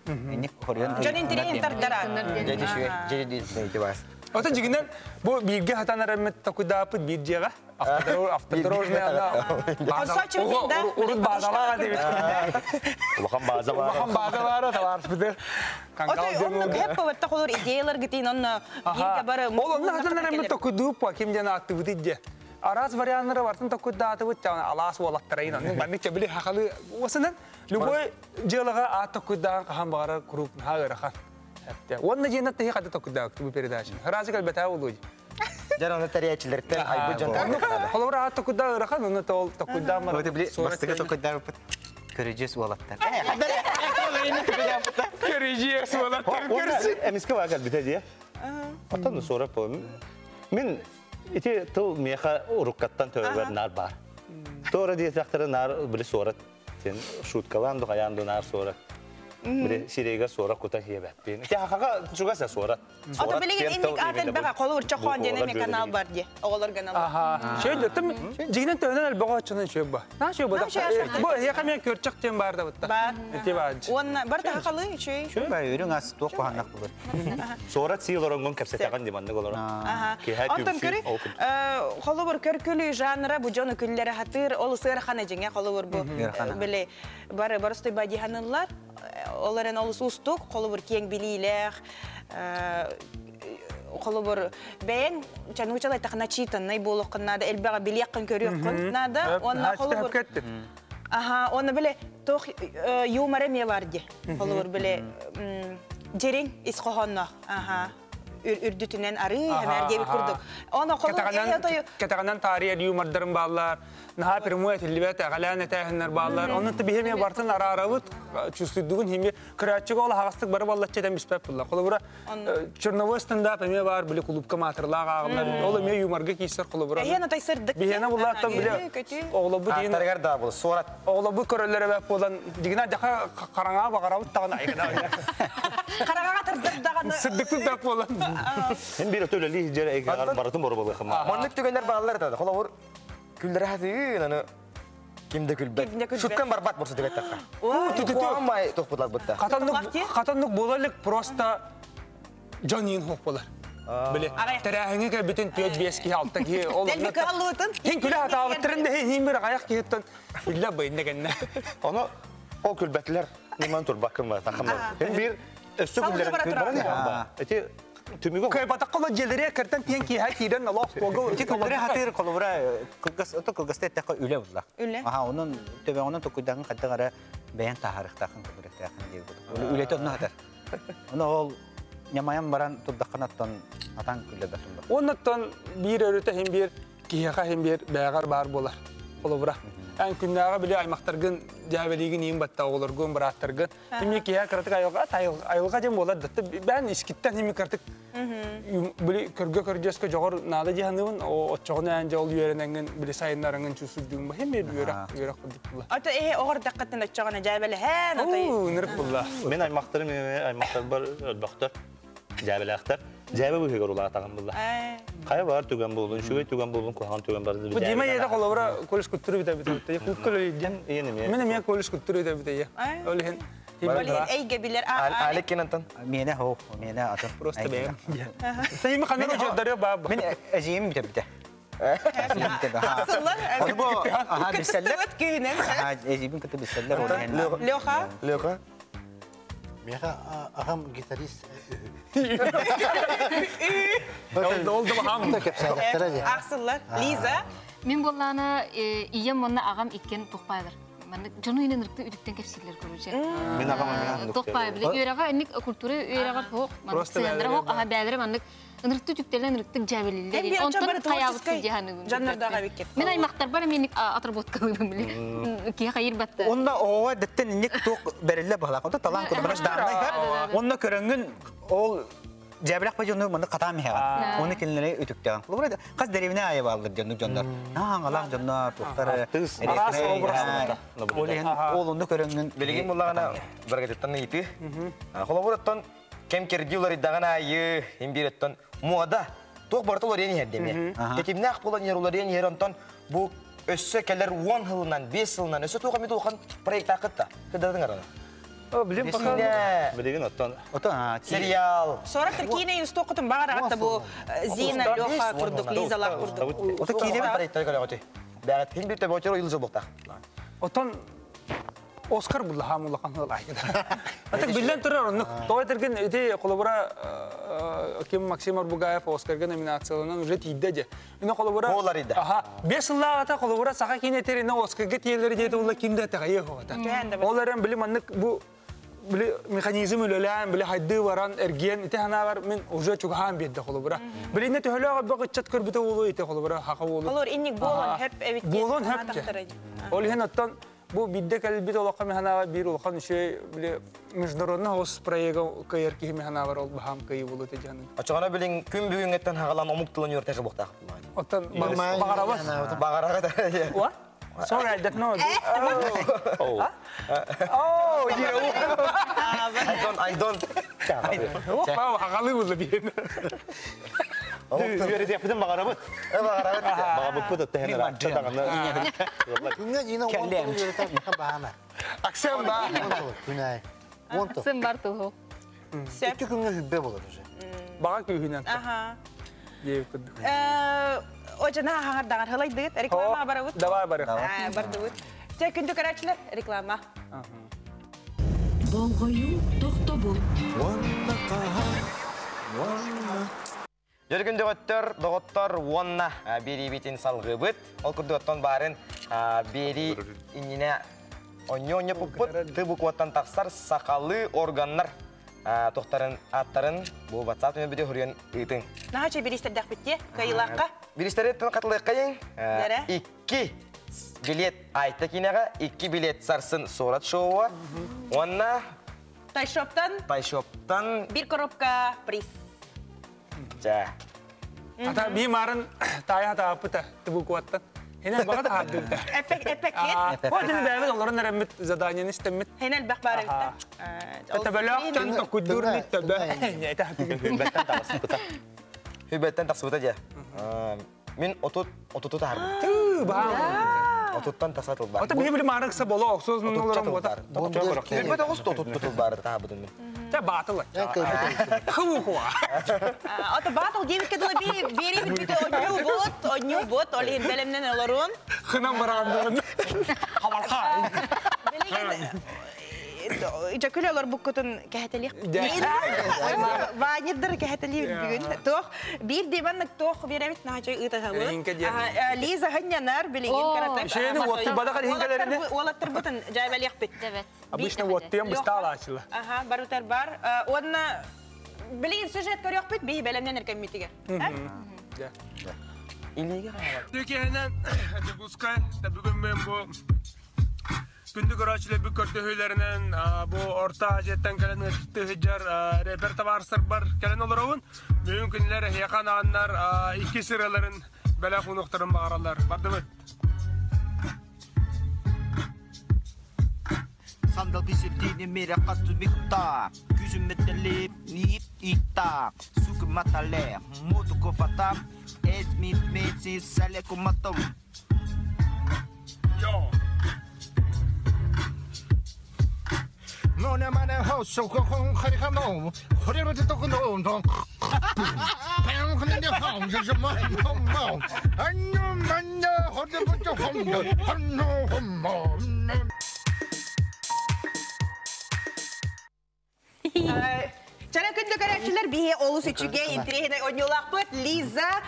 Инни хорьян. Жан интерехин тардара. Деди шугай, деди дейти бас. Ота жигинен бу бирге хатанар эмет такудапыт биржега автодорожный ана урут базалага деп улахан база бар. Улахан база бар товар бидер. Ота хеп бетта холор идеялар гитин онна бирге бары. Ол онна хатанар эмет такудуп ким жана активитет. Араз варианттары бартын такудаты бут алас болаттарайын. Анын бандык чебили хакалы осынан любой желага атакудан кахан бара круп хагырахан. Онна жена тахи када такудак ту передача. Разыкал бетау луй. Жараны тарячилерден айбы жонтар. Холора такудак рахан онна тол такудак мар. Вот били бастыга такудак көрөжөс болаттар. Көрөжөс болаттар. Эмиске багат битеди. Атаны сорап пом. Мен ити тыл меха уруккаттан төбөр нар бар. Тора диетактары нар били сорат. Сен шуткаланды гаянды нар сорат. Били сирейга сорат кута хебеппин. Тяхага жугаса сорат. Ото билеген индик ател бага колур чохон дене ме канал бар де. Оголор канал. Аха. Шөйдө тим жигинен төнөн бага чынын шөбө. На шөбө да. Бу яка мен көрчөк тем бар да бутта. Бар. Этибач. Онна бар тахалы чөй. Шөбө өрүң ас ток коханак булыр. Сорат силоронгон кепсетаган деманды голор. Аха. Антон көри колур көркүлү жанра бу жону күллери хатыр ол сыр хана жеңе колур бу. Биле бары барысты бадиханылар. Оларын олыс устук, қолы бір кең білейлер, холобор бен чанучалай тахна читанный болохнада элбага биляккын көрөккөн нада онна холобор ага оны биле тох юморе ме барди холобор биле жерин исхохонно ага үрдүтүнен ары хэмердеби курдук оны холобор кетаганан тарih юмордарын баллар наха прямое телебата галана тахнар баллар оны тбихме бартын арарабыт чувствуйдугун хими крачыга ол хагастык бары баллачадан биспеп булла холобора черновой стендап эме бар биле клубка матырлага агымдар ол эме юморга кийсер холобора яна тайсырдык бихена буллаттан биле оглобу дейин таргарда бул сурат оглобу көрөлөрө бап болан дигина жака караңа багарабыт тагын айгада караңага тырдык даганы сыдык бап болан Hem bir ötöleli jere baratın boru balı xama. Monluk tügenler bağlar da. Холобор күлдер хаты аны кимде күлбәт. Шуткан барбат болса дигәт такка. Амай тохпутлар бутта. Катанлык болалык просто Джонин хоп болар. Биле. Терәһеңгә бүтән 5 ки 6 ки ол. Һин күлә хата битерендә һин бер аяк киттен. Билла бәйнә гәннә. Аны ол күлбәтләр ниман тур бакырма такамлар. Hem bir östü күлләрен күлбәрен ya. Эти Тümüгü köy batakla geliriye kerten piyanki her kiden Allah spogo. Ki kolları hatır kollara kılgas oto kılgasta tekrar üle buldu. Üle. Aha onun tebe onun tokuydan kadar beyan tarihtakan kıbrıktakan diye buldu. Üle onu hatır. Onu ol Yamayan baran tuddakanattan atan külle batın. Ondan bir örüte hem bir kiyaka hem bir beğer bar bolar. Kollara. En günnağa bile aymaktargın ceveliğin yiyim batta olur gün bıraktargın. Hem ki ya kırtık ayılga cem bolar da ben iskitten hem kırtık bile körgü körgeske jogor nada cihanın o çoğuna önce ol yörenen bile sayınlarının çusuduğum hem bir yörak kıldık. Ata o kadar dikkatten de çoğuna ceveli he natayı. Nırık bullah. Ben aymaktar bar ölbaktır. Ceveli aktar. Ceveli bu hüger olarak takım bullah. Kaya var tügen bulun, şüve tügen bulun, kuhan tügen barızı. Bu dime yeda kolabora kolis kültürü biter. Kukul Cem yeni mi? Benim ya kolis kültürü biter. Öyle hen. Ey gebiler. Alik kenantan. Mene ho, mene atın. Prosta benim. Sayı mı kanır ucu darıyor baba. Ben acıyım biter. Asıllar. Onu bu aha biseller. Aha acıyım kötü biseller onu. Loha. Loha. Meha aham gitarist. Oldu mu ham? Asıllar. Liza. Мен боллана ием монна агам иккен тохпайлар. Мен жону инен рыкты үдүктен кепсилер көрүчү. Мен агам мен. Тохпай биле үйрага эник культура үйрага хок. Мен сендер хок ага бәлере мен ынырыкты түктелен ырыктык жабелилер. Онтон таябыт жаһаны. Жаннардага бекет. Мен аймактар бар меник отработкалыгым биле. Ки хайыр батта. Онда ова деттен иник ток бериле бала. Онда талан курбаш дарына. Онда көрөнгүн ол Cebrak bacı onu katam ya. Onu kendine ötükten. Burada kız derevine ayı bağlı diyor canlar. Allah canlar tutar. Oğlunu körüngün. Bilgin bunlarına bergetten ipi. Kolaborattan kem kerdiyorlar iddiagan ayı imbirettan muada. Tok bartol yeni herdemi. Tekim ne akpolan yerular yeni yerantan bu össe keller 10 yılından 5 yılından össe tokamı tokan proyekt akıtta. Kedadın arana. Bileyim bakalım. Bilgin attan. Serial. Sonra Türkiye'ne yüzde okudum. Bağırarak bu Zina, Loha kurduk, Lizalar kurduk. Ota kine bir proyekler kalıyor. Bağırat film bir teboçero yıldız buldu. Otan Oscar buldu hamula kanal ayda. Atak bilen turar onu. Toy terken iti kolabora kim Maksimar Bugayev Oscar'ga nominasyonlanan ücret iddiaca. Ino kolabora. Olar iddia. Aha. 5 yılda ata kolabora saka kine terine Oscar'ga tiyeleri diye ulla kimde tagayı hota. Onların bilim anlık bu bile mekanizm ölen bile haydi varan ergen ite hana var men uca çok ham bir de kolabora. Bile ne tehla bak chat kır bite ulu ite kolabora haqa ulu. Olur innik bolon hep evet. Bolon hep. Olihen attan bu bidde kalbit olaq mehana bir olaqan şey bile международный хос проекта кайерки механа бар ол бахам кайы болот эжаны. Ачыгана билин күн бүгүнгеттен хагалан омуктулан юрташы бокта. Оттан багарабыз. Багарага да. What? Sorry, I don't know. Oh, I don't. Wow, хагалы булды бин. Yürü yaptım bagarabıt. Bagarabıt. Bagarabıt da tehne var. Günne yine on yürüten bahane. Akşam da. Günay. Sen Bartol. İki günde hübbe olur. Baga köyünden. Aha. Yevkud. O cana hangar dangar halaydı. Reklama baravut. Давай барах. Бардывыт. Те күндү карачылар реклама. Болгою токтобул. Жөргін доғыттар уонна бері бетін салғы бұд. Ол күрдіғыттан барын бері иніне оңе бұппыт, тұбықуаттан тақсар сақалы органнар тоқтарын аттарын бұл батсат өне бүде хүрген ұйтың. Нағача берестердақ бітте, қайылаққа? Берестерден қатылы қайын. 2 билет айта кинеға, 2 билет сарсын сорат шоуға. Онна Тайшоптан бір коробка приз. Жа. Ата би марын тая таапыта тыбукуаттан. Хенел бага да хабдылда. Эпек. Hodin bävän olların erämmit zadanyen istemmet. Hенел бәқ бар өтті. Тәбәләқтен тақуддурни тәбә. Хүбәттен тақсыбыта жа. Мен отуту тағарбым. Отуттан тасатыл бар. Ата бі білі марықса болу оқсыз мұн оларын бота. Хүбәт оғыз отуту бары тағабыдың мен. Та батылы. Ху хуа. Ата батыл девит кеділі бері бітті оню бот, олейін бәлемнен оларын. Хынам барандығын. Хавалқа. Жакөлі олар бұққытын кәхетелік. Ванеддір кәхетелік бүгін. Тоқ, бір деманнық тоқ беремет нағачай ұтасалы. Лиза ғынянар білеген каратып. Шейені отты бадақар хингелеріне? Олаттыр бұтын жайбәлек бет. Обычно оттыям бұстал ашылы. Барутар бар. Онына білеген сюжет көрек бет, бей бәлемнен әркем метігер. Илеге ғалар. Төкенен, Дебускай, бүгін мен бұл күндік ұрачылы бүк көрді өйлерінен бұл орта жеттен кәлін өттіғыджар репертуар бар кәлін олар оғын. Мүйін күнілер яқан ағаннар 2 сыраларын бәлі құнықтырын бағаралар. Барды бұд. Sandal pisiptiini meidän katsumikta. Kysymytteli niip itta. Sukumatale muutuko fata. Et mit sisälle kummatom. Joo. No ne mannen housu kokon harikano. Horerote tokono no. Pam kan det ha så man. Anno manna hode buto hondo. Hanno hommo. Çana kündü karakterler bir olu seçüge intrihine oynuyorlar put Liza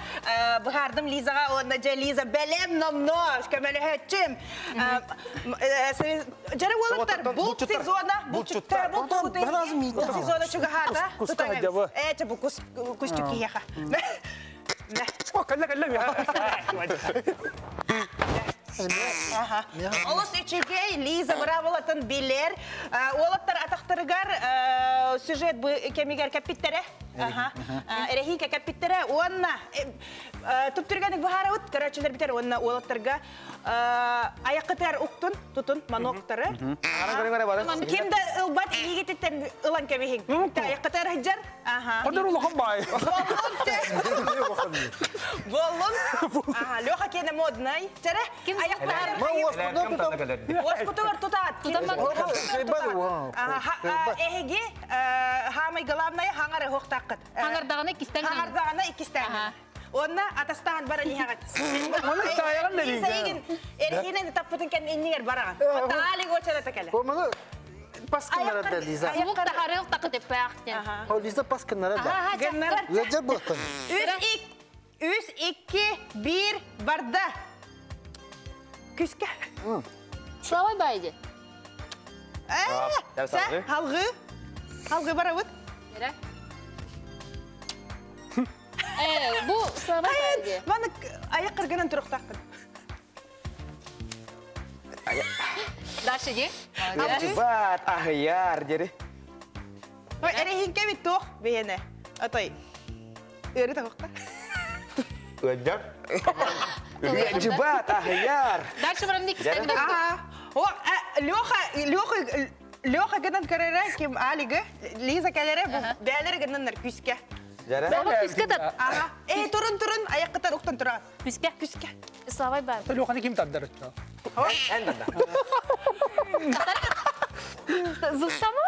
bahardım Liza'ga onunca Liza belem namno kamele hatçım Çana olanlar bu sezona şu hata tutangız bu kuşçuk yaha O kalla ya. Олыс үчіге Лиза Браволатын билер. Олаттар атақтырығар сюжет бұ кемегер кәппеттері. Әрехин кәппеттері. Онна түптіргенік бұхара ұт, көрәтшілер бітер. Онна олаттарға аяққытар ұқтын, тұтын, маноқтары. Кемді ұлбат егететтен ұлан кәмехин. Аяққытар ғыджар. Қадар ұлығын бай. Болын. Леха кені моднай. Чәрі? Оскутугар тутат. Эһиги хамай главная хаңары хоқтаққыт. Хаңардағына икистәңнен. Хаңардағына икистәңнен. Онна атастан бара нихагат. Оны саяған да лига. Эрхинен таппытын кен иннигер бараган. Таали гочара такеле. Оны пасканара да Лиза. Суық та харық тақы деп бәқтен. О Лиза пасканара да. Геннара. Леджа бұқтын. 3-2-1 барда. Küske. Славай байди. Halgı bara bud. Nere? Bu Славай байди. Bana ayak kırgının turuk takkın. Daşı ye. Bat ahyar jadi. Erehin kemit tuh bihene. Atay. Iri takokta. Wajab. Jebat ahyar. Дальше барамник кистәңнен. Леха гынан карара ким алига Лиза калере бәлере гынан күскә. Күскә тат. Турын аяққытар уктан тора. Күскә. Славай бай. Леханы ким таддыр? Әндәдә. Зултама?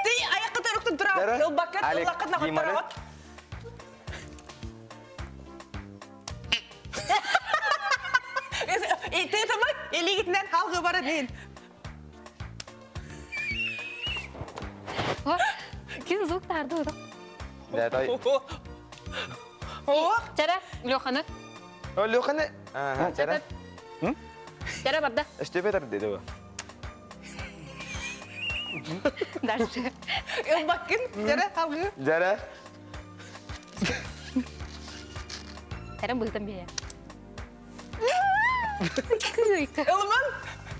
Ти аяққытар уктан тора. Илбакат лақатна хатара. Ты тамак или гитнен халгы бара дейін. Кин звук тарды ұдық. Дәтай. Жара, Лёханы. Лёханы? Жара. Жара барда. Эстепетер dedi bu. Дальше. Bakın, Jara halgı. Jara. Жара былтан бия.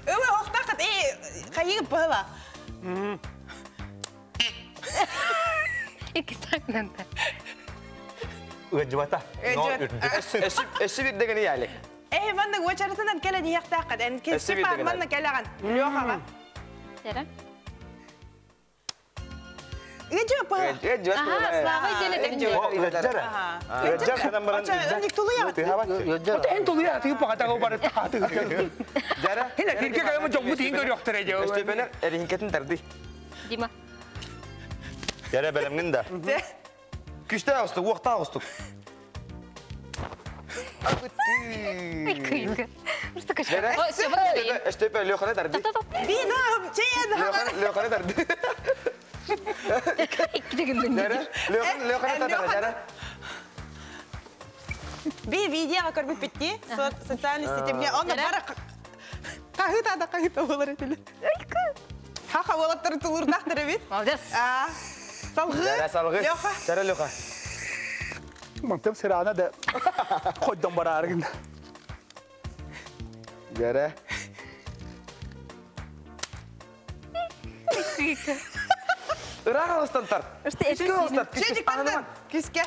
Ilman, oqtaqat, qayıp bala. İkisinden de. Öcüvata. Esip degeni yani. Ben de geçersinden kele diyaqtaqat. En kesip ben de kelegan. Lyoxaga. Jara. Gece bala. Aha, slava gele Öcer kadar baran. Önlük tulu ya. En tolu ya, tiga pakata ko para takati. Jara. Hina kirke kayo mo jommu tingo yokter aja. Estepener erihinketin terdi. Dima. Jara belemgin de. Küste ağustuk, vakta ağustuk. Kıyıkı. Mısır kaşar. Jara. O, şöyle değil. Estepe Lyoxan'a terdi. Binam, Lyoxan'a terdi. Jara. Lyoxan'a terdi. Jara. Bir video görüp bitti. Sosyal sitemde onda bara kahıt olur etili. Haha olattır tulur dahtır bit. Молодец. Salgı. Jara salgı. Jara Lyoxa. Mantap sirana da koydum bara argın. Jara. Kıyıkı. Irak ağustan tar. İşte Kiske ağustan. Çocuk benden. Kiske.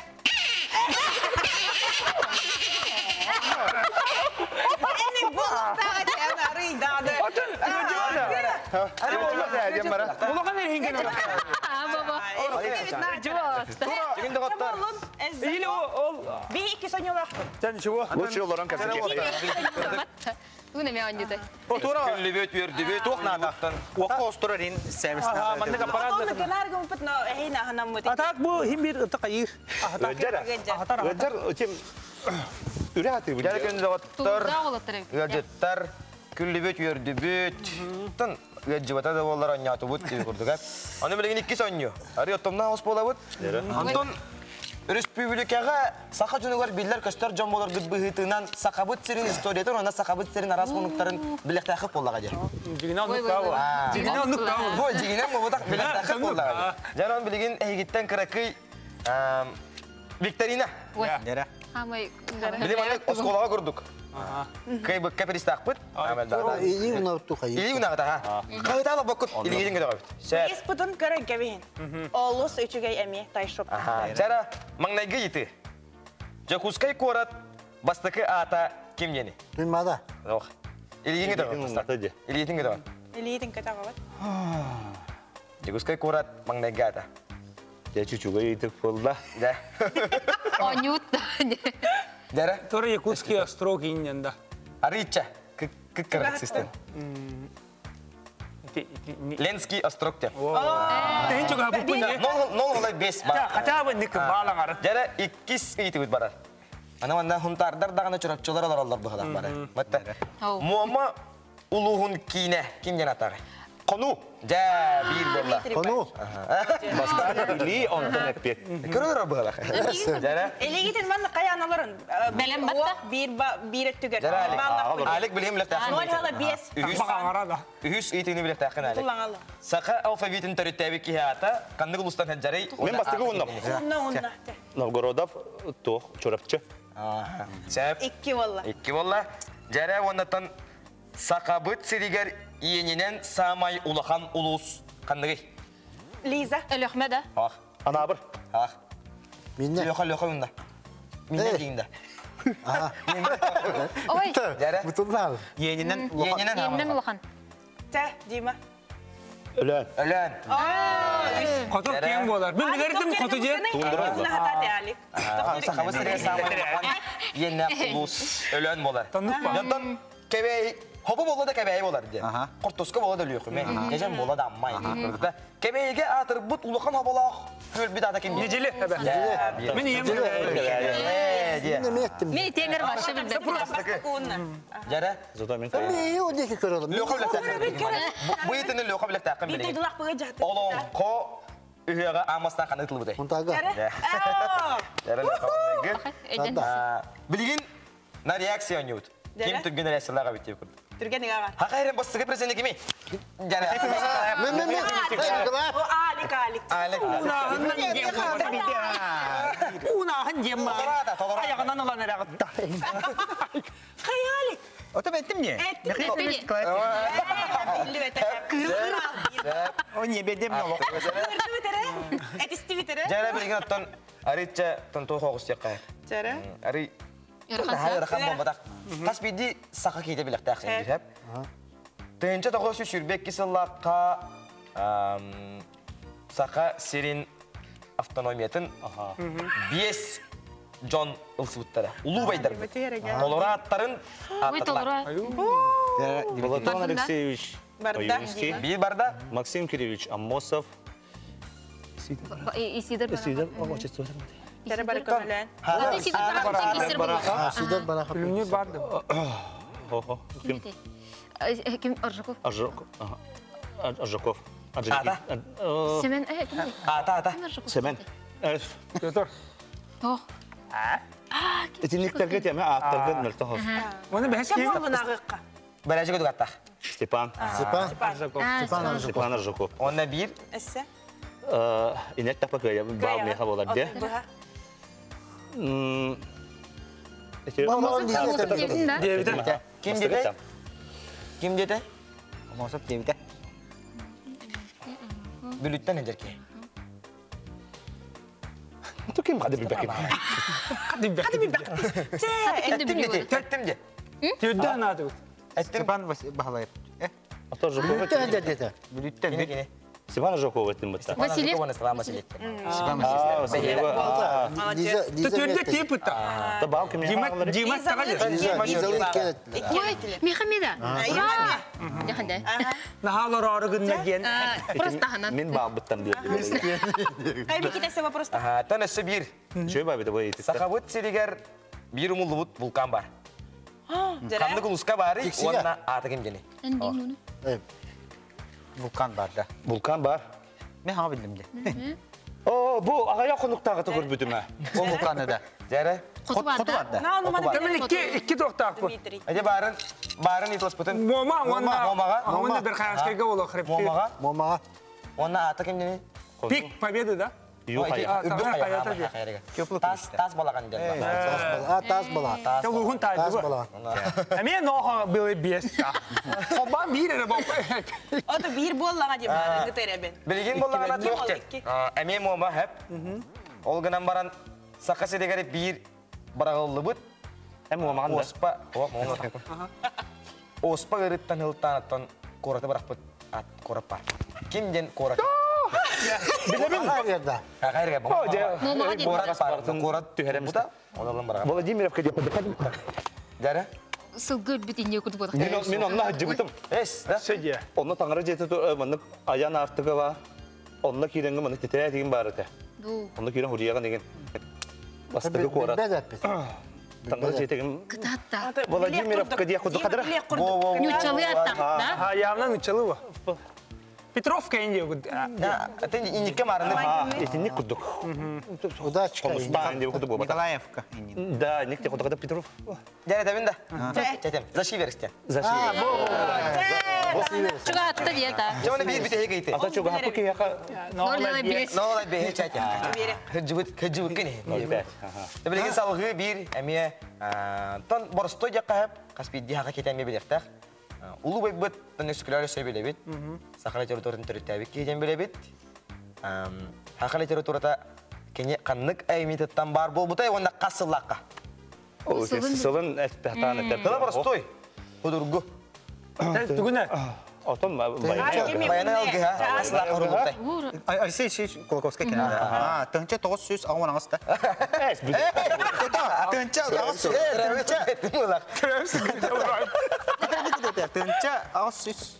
Enik bu saat ya arı dağdı. Hadi olmaz ya diyen bara. Ulan kan erihinken ola. Baba. Cıvat. Şimdi katlar. İyi ol. Bir iki saniye var. Sen şu. Лучше олорон капсек. Bu ne mi anladı? Otura. Külli büyüt verdi. Büyüt oknamaktan. Oku osturarın sevmişler. Aha, manda kaparat. Onu kenar gumpet no hina hanam muti. Atak bu himbir takayır. Öcer. Öcer kim? Üret'i bu. Jara kündü katlar. Tuğda olattır. Gadgettar. Külli büyüt verdi büyüt. Tan. Gadgetata da bollar anyatı bud gibi kurduk hep. Onu bilgin iki sonyo. Arıyortumna hospola bud. Anton. Республикаға сақа жүнігер билер көстер жон болар гүдбігітінен сақабыт серін историятын, ona сақабыт серін арас қонуқтарын білектәқіп болаға жер. Жигіне ұнық тауы. Жигіне ұнық тауы. Бұл жигіне мұғыдақ білектәқіп болаға жер. Жанан білген әйгіттен кіракый Викторина. Хамай. Білем анек осқолаға көрдік. Кай бүкке перістақ бұд. Или ұнауытты қайы. Или ұнағыда. Қағыталы бұқыт. Илігетін көді қабыт. Еспұдын көрі кәбейін. Олыс өчігей әме тайшып. Жара маңнайғы еті. Жакускай корат бастықы ата кем ені? Туймада. Жоқ. Илігетін көді. Илігетін көді қабыт. Илігетін көді қабыт. Жакускай корат маңнайғы ата. Я чучуга етіп болды. Да. Анют. Жара? Тора Якутский острог инненда. Арича. Как карат систем? Ленский острог те. Тен чуга бупун не? Нол олай бес бар. Хотя бы ник балаңар. Жара иккис ити бит барар. Ана манда хунтардар дагана чуракчылар алар быхалар бара. Матта. Муамма улугун кине ким жанатагы? Кону. Ja, bir bolla. Кону. Баста или онтон эппет. Көрөр быхалар. Жара. Элегитин мен каяналарын. Белем батта. Bir ettüger. Алек билем лек тахын. Ноль хала бес. Үһүс итини билек тахын алек. Тулаңалы. Сака алфавитин төрөттәби кихата, канны гулустан хаджарай. Мен бастыгы оннак. Онна. Новгородов то чорапчы. Сәп. İki valla. Икки болла. Жара оннатан сакабыт сиригер иенинен самай улахан улус канныгы. Лиза. Элөхмәдә. Ах. Анабыр. Ах. Минне. Лёха унда. Минне дейинде. Ой. Жара. Бутуллар. Иенинен Емнен улахан. Та, Дима. Өлөн. Өлөн. Коту кем болар? Мен билердим коту же. Сакабыт сиригер самай улахан иенне улус өлөн болар. Жантан кебей Хопу болу да кебей болар де. Кортуска болу да лүйөкүме. Кежен болу да аммай. Кебейге атыр бут улахан хабалақ. Көл bir daha da kim? Neceli. Мен ем. Мен теңер башы билбеп. Жара. Зато мен Мен о деки көрөлөм. Лёха билек тақым. Бу етini лёха билек тақым билек. Олон ко Ühüga amastan kanıtlı bu da. Muntaga. Bilgin na reaksiyon yut. Kim tügün reaksiyonlara bitiyor kurdu. Türgen ne var? Hakayren bas sıkı presende kimi? Jara. O alik. Unahan yemma. Ayağından olan nereye gitti? Hayali. O da ettim ya. O niye bedim ne olur? Jara bilgin atton aricha tonto hokus yakay. Jara. Ari hayır rakam bombadak. Kas bidi saka kite bilak tak sen hep. Tence togo şu şürbek kisallaka saka serin автономиятын бес Джон ылсыбыттары. Улуу байдар. Толораттарын аттарлар. Платон Алексеевич Оюнский. Бир барда. Максим Кириллович Амосов. Исидор отчество. Jara bari kömelen. Сидор бараха. Ünlü vardı. Kim? Kim Arjakov? Аржаков. Semen Ата. Semen. Götür. Oh. Etkinliklerge tema aktargın mırtahos. Onu behs ki. Barajı kodu gatta. Степан. Степан Аржаков. Онна бир. Esse. İnet tapak ya bağ meha bolar diye. Kim dedi? Kim dedi? Amosov devide. Bülütten nedir ki? Tu kim kadı bir bakayım? Hadi bir bak. Ettim de. Tüyden adı. Степан Bahlayır. Ata Жуков. Bülütten Yine. Степан Жуков ettim bata. Василий. Василий. Tüyde tip ta. Da bağ kim ya? Cimat tagal. Ой, Мехамеда. Яханда. Нахалар арыгын gen. Просто ханат. Min bağ bıttan diye. Кайби китесе вопрос. Ага, танысы бир. Şöyle bağ bir de bu eğitim. Сахабыт сиригер бир умулубут вулкан бар. Kandı kuluska bari, onunla atı kim geni? Vulkan var da. Vulkan var. Ne ha bildim de. Oo bu ağaya konuktağı tıkır bütüme. O vulkanı da. Jere? Kutu var da. Temen iki doktak bu. Aja barın itlas putun. Moma, onda bir khayaskega ola khrepti. Momaga. Onunla atı kim geni? Pik победы да? Yok hayır. Tas balakan gel. Tas bala. Luhun taydı bu. Emi no böyle bies. Oban bir ne bak. O da bir bollaga diye gıtere ben. Bilgin bollagana yok ki. Emi moma hep. Olganan baran sakası degere bir baragıllı but. Hem momagan da. Ospa gırıttan hıltanattan koratı bırakpıt at korap var. Kim gen korat? Bilemin hayırda. Hayır bu. Korat var. Korat tüherem bu da. Onlardan bırak. Vladimir kedi. Jere? Sılgır bitince kutu bodak. Min onunla hacı bitim. Es. Söyle. Onunla tanrı ceti manık ayağın artığı var. Onunla kirengi manık titreye digin barıtı. Onunla kiren huriyagan digin. Bastığı korat. Tanrı ceti digin. Kıtatta. Vladimir kedi kudu kadar. Nüçalı yatak da. Ha yavna nüçalı bu. Petrovka indi. Ya, atendi inik kemarin. Ha, etnik kuduk. Удачка. Konuşma indi kudu bu. Николаевка. Da nik kudu kadar Petrov. Jere tebin de. Çetem. Zaşı verirken. Zaşı. Çıga attı diye ta. Cemane bir biteye gitti. Ata çok hapı ki yaka. Ne oluyor bir? Ne olay be çetem. Hıcıbıt kene. Bilgin salgı bir emiye ton borsto yakka hep kaspi di haka kitemi bilekter. Ulu bebet tanıskılar sebelebit. Sakala teruturun teritabi kijen belebit. Hakala teruturata kenya kanık aymitettan bar bol butay onda kasıllaka. O sesinin espehtan eter. Tala borstoy. Hudurgu. Tugune. Otom bayana algı ha. Kasıllaka hurultay. Ay şey Kolkovska kenarda. Ha, tınca 900 ağın ağızda. Tınca 900. Tınca 900.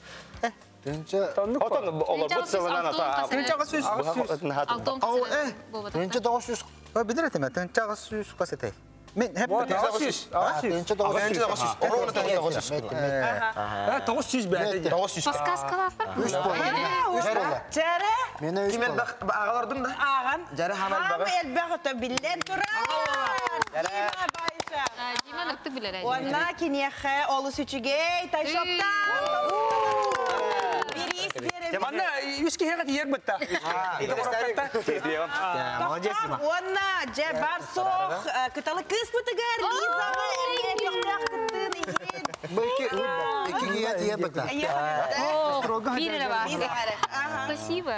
Otom olur bu sıvıdan ata. Tınca 900. Altın Tınca 900. Bilir etme, tınca 900 kasete. Мен hep Вот, ağustos. Birinci doğuş. Birinci doğuş. Onu da doğuş. Ağustos bende. Подсказкалар бар. Üç bola. Жара. Mene üç Kimel bola. bak ağalardım da. Аған. Jara hamel Хам baga. элбәғыты билен тұра. Дима Байша. Дима ныктык билер. Онна кинеха олы сүчіге тайшоптан. Берес берем. Манна үске хегат ер бітті. Молодец, Дима. Онна же бар соқ кыталы кыз бұтығар. Лизаға әрген жоқтақ күттін еген. Bu iki giye diye bata. Бирер бар. Спасибо.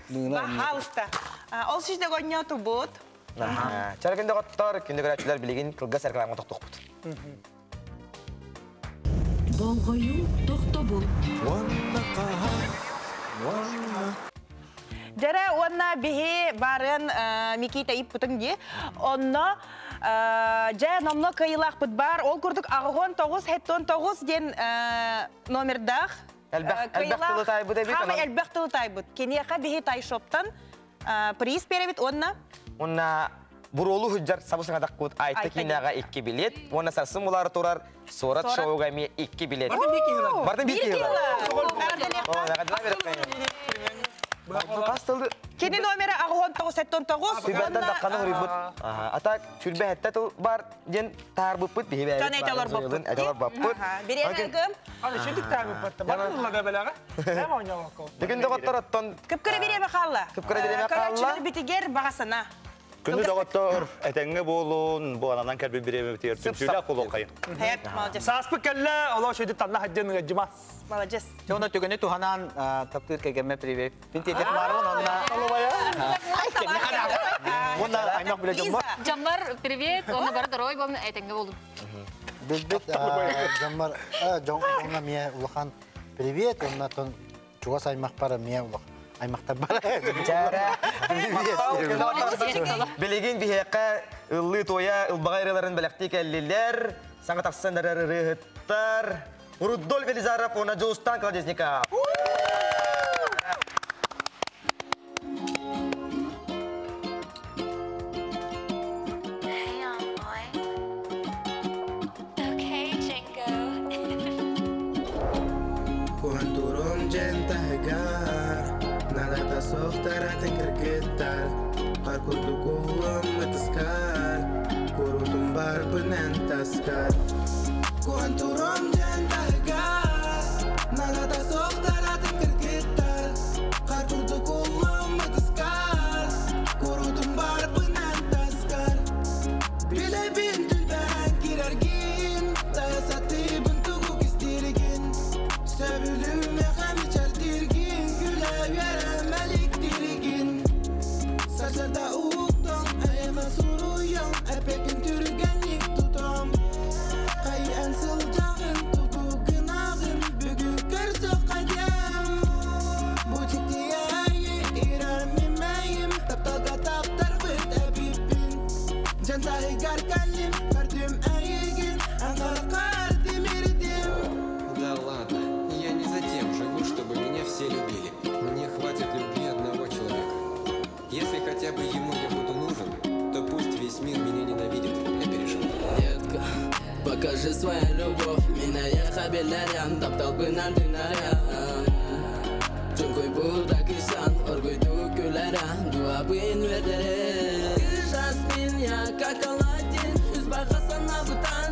Пожалуйста. Ол сүзді гоньоту бұд. Чара күнде қоттар, күнде көрәтшілер білеген қылға сәркілаңға тоқтық бұд. Болғою тоқтобу. Жара онна бихе барын Микита ип бұтын де. Онна жа номно кайылақ бұд бар. Ол күрдік ағығон 9, хеттон 9 ден номердақ. Әлбәқтілі тай бұд әбет. Хамы әлбәқтілі тай бұд. Кенеқа бихе тай шоптан приз беребет онна. Онна буролу хүджар сабысыңа дақ бұд айты кинаға 2 билет. Онна сарсын бұлары тұрар сорат шоуға ме 2 билет. Бардың 1 кило. Кені номері ағығон 9, хеттон 9. Сүбәттен даққаны ғырып бұд. Ата күлбе әтті тұл бар ден тағыр бұд бұд. Жан әйталар бұд бұд. Әйталар бұд бұд. Берен әгім. Аны шендік тағып бұдты. Барын ұлға бәліға. Әм ойна вақыл. Дегенде қоттар оттон. Күпкірі береме қалла. Күпкірі береме қалла. Көрәтшілер бітігер бағасына. Күнді доғыттар, әтәңге болуын, бұл ананан кәрбі біреме бітер, түнсүйлі ақылы қайын. Hayat, молодец. Саспы кәлі, олау шөйді танна хадден ғаджыма. Молодец. Жоны түгіне туханан таптыр кәгеме привет. Пин тетек марығын онна. Онна аймақ біле жомба. Жамбар, привет. Оны бары дорой болын әйтенге болдым. Bilbit Jamar jonga miye ulakan привет, ondan ton çuva saymak para miye ulak. Aymakta bara. Jara. Bilegen biheka ıllı toya ılbagayraların belaktik elliler. Sangat taksanlar rıhıttar. Rudolf Elizarov ona Jostan Kladesnikov. Softara tinkergetar, karkutu kuam mataskar, kurutum bar penentaskar. Kuanturom jentagar, nalata softara tinkergetar, karkutu kuam mataskar, kurutum bar penentaskar. Bile bintul ben kirargin, tasati bentuku kistirgin, sebelum mekam chartirgin, gülay Sada utan eva suruyam epekin türgenik tutam Kay ansıl jağın tuku gınağın bugün kırsı qadam Bu çektiyayi irar mimeyim Taptaga taptar bit ebibin Jantahi gar kallim kardüm ayigin Angar kardim irdim Да ладно, я не за тем живу, чтобы меня все любили Мне хватит любви одного человека Если хотя бы ему я буду нужен, то пусть весь мир меня ненавидит. Я пережил. Детка, покажи свою любовь. Меня я хабелярян, таптал бы на дынарян. Чункуй буда кисан, оргуй дукулярян, дуабын вердерен. Ты жасмин, я как Аладдин, үз бағасына бұтан.